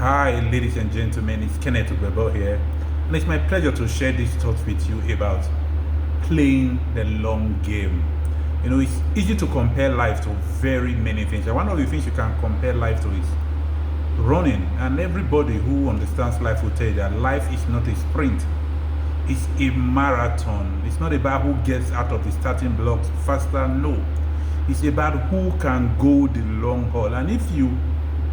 Hi, ladies and gentlemen, it's Kenneth Ugbebo here, and it's my pleasure to share these thoughts with you about playing the long game. It's easy to compare life to very many things, and one of the things you can compare life to is running. And everybody who understands life will tell you that life is not a sprint, it's a marathon. It's not about who gets out of the starting blocks faster, no. It's about who can go the long haul. And if you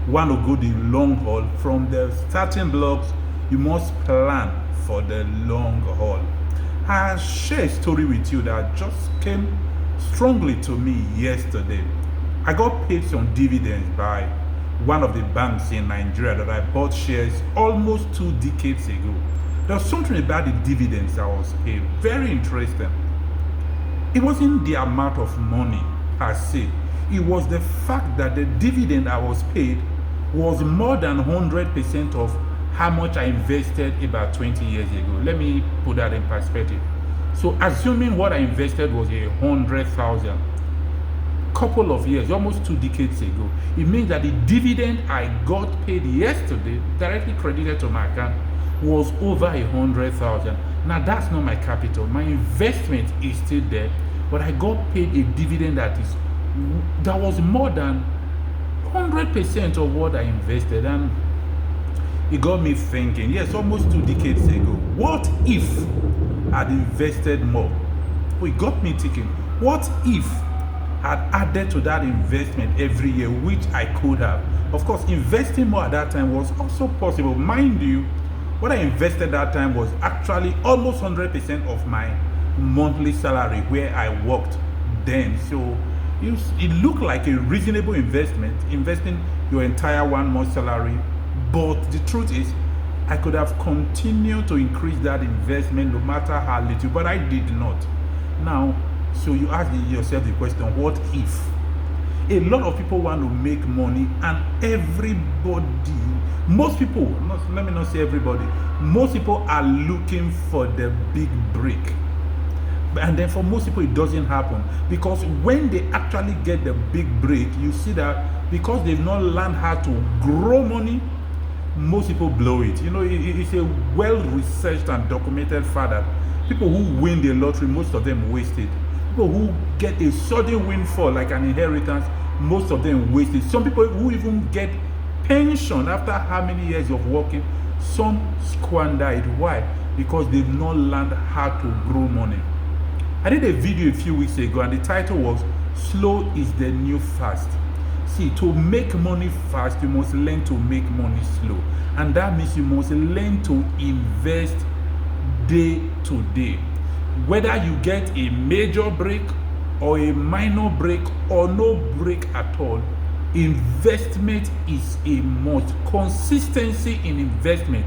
want to go the long haul from the starting blocks, you must plan for the long haul. I'll share a story with you that just came strongly to me yesterday. I got paid some dividends by one of the banks in Nigeria that I bought shares almost 2 decades ago. There was something about the dividends I was paid, very interesting. It wasn't the amount of money per se, it was the fact that the dividend I was paid was more than 100% of how much I invested about 20 years ago. Let me put that in perspective. So assuming what I invested was 100,000 couple of years, almost 2 decades ago, it means that the dividend I got paid yesterday, directly credited to my account, was over 100,000. Now that's not my capital. My investment is still there, but I got paid a dividend that was more than 100% of what I invested. And it got me thinking, yes, almost 2 decades ago, what if I'd invested more? It got me thinking, what if I'd added to that investment every year, which I could have? Of course, investing more at that time was also possible. Mind you, what I invested that time was actually almost 100% of my monthly salary where I worked then. So it looked like a reasonable investment, investing your entire 1 month salary. But the truth is, I could have continued to increase that investment no matter how little, but I did not. Now, so you ask yourself the question, what if? A lot of people want to make money, and most people, let me not say everybody, most people are looking for the big break. And then for most people, it doesn't happen, because when they actually get the big break, you see that because they've not learned how to grow money, most people blow it. It's a well-researched and documented fact that people who win the lottery, most of them waste it. People who get a sudden windfall, like an inheritance, most of them waste it. Some people who even get pension after how many years of working, some squander it. Why? Because they've not learned how to grow money. I did a video a few weeks ago, and the title was "Slow is the New Fast." See, to make money fast, you must learn to make money slow. And that means you must learn to invest day to day. Whether you get a major break or a minor break or no break at all, investment is a must. Consistency in investment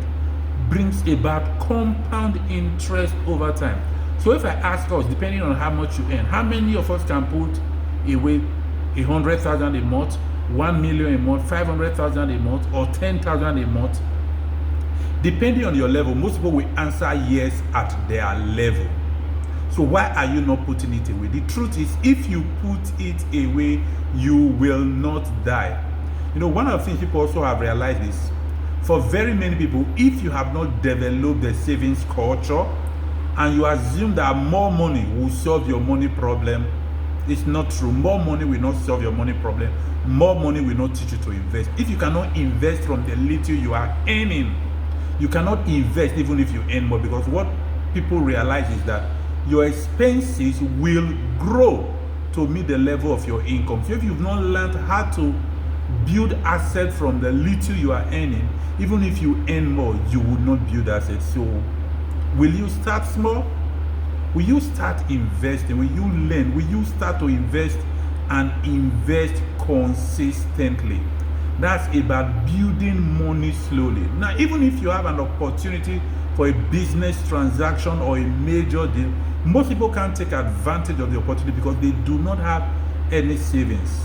brings about compound interest over time. So if I ask us, depending on how much you earn, how many of us can put away 100,000 a month, 1 million a month, 500,000 a month, or 10,000 a month? Depending on your level, most people will answer yes at their level. So why are you not putting it away? The truth is, if you put it away, you will not die. One of the things people also have realized is, for very many people, if you have not developed the savings culture and you assume that more money will solve your money problem, it's not true. More money will not solve your money problem. More money will not teach you to invest. If you cannot invest from the little you are earning, you cannot invest even if you earn more, because what people realize is that your expenses will grow to meet the level of your income. So if you've not learned how to build assets from the little you are earning, even if you earn more, you will not build assets. So will you start small? Will you start investing? Will you learn? Will you start to invest and invest consistently? That's about building money slowly. Now, even if you have an opportunity for a business transaction or a major deal, most people can't take advantage of the opportunity because they do not have any savings.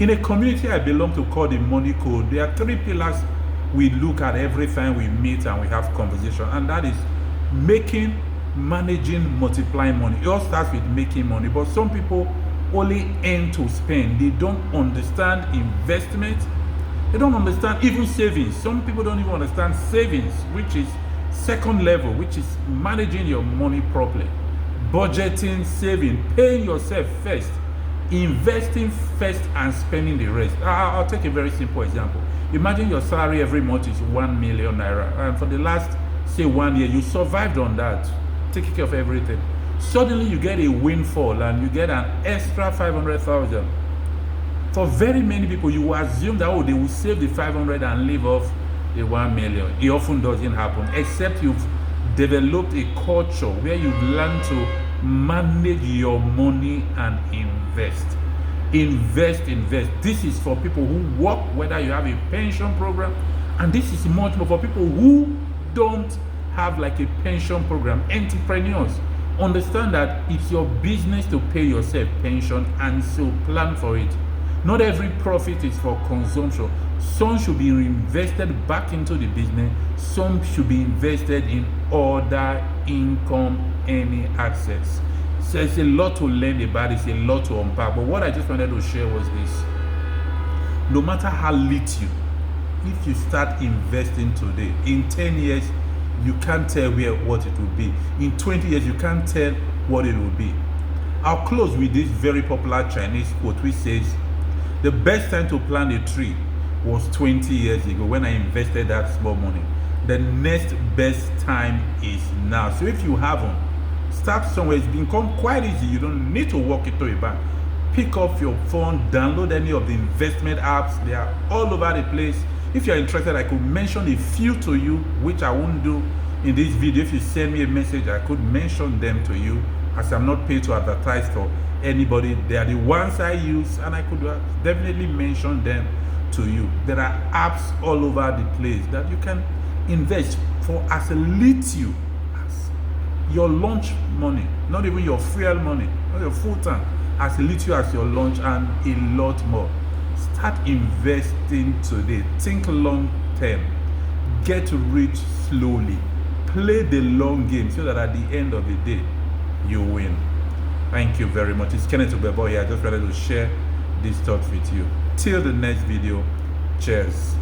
In a community I belong to called the Money Code, there are 3 pillars we look at every time we meet and we have conversation, and that is making, managing, multiplying money. It all starts with making money, but some people only aim to spend. They don't understand investment. They don't understand even savings. Some people don't even understand savings, which is second level, which is managing your money properly, budgeting, saving, paying yourself first, investing first, and spending the rest. I'll take a very simple example. Imagine your salary every month is 1 million naira, and for the last, say, 1 year, you survived on that, taking care of everything. Suddenly you get a windfall and you get an extra 500,000. For very many people, you assume that, oh, they will save the 500 and live off the 1 million. It often doesn't happen, except you've developed a culture where you've learned to manage your money and invest. Invest. This is for people who work, whether you have a pension program, and this is much more for people who don't have like a pension program. Entrepreneurs, understand that it's your business to pay yourself pension, and so plan for it. Not every profit is for consumption. Some should be reinvested back into the business. Some should be invested in other income, any access. So it's a lot to learn about, it's a lot to unpack. But what I just wanted to share was this. No matter how little, if you start investing today, in 10 years, you can't tell what it will be. In 20 years, you can't tell what it will be. I'll close with this very popular Chinese quote which says, the best time to plant a tree was 20 years ago when I invested that small money. The next best time is now. So if you haven't, start somewhere. It's become quite easy. You don't need to walk into a bank. Pick up your phone, download any of the investment apps. They are all over the place. If you're interested, I could mention a few to you, which I won't do in this video. If you send me a message, I could mention them to you, as I'm not paid to advertise for anybody. They are the ones I use, and I could definitely mention them to you. There are apps all over the place that you can invest for as little as your lunch money, not even your fuel money, not your full time, as little as your lunch, and a lot more. Start investing today. Think long term. Get rich slowly. Play the long game so that at the end of the day, you win. Thank you very much. It's Kenneth Ubebo here. I just wanted to share these thoughts with you. Till the next video, cheers.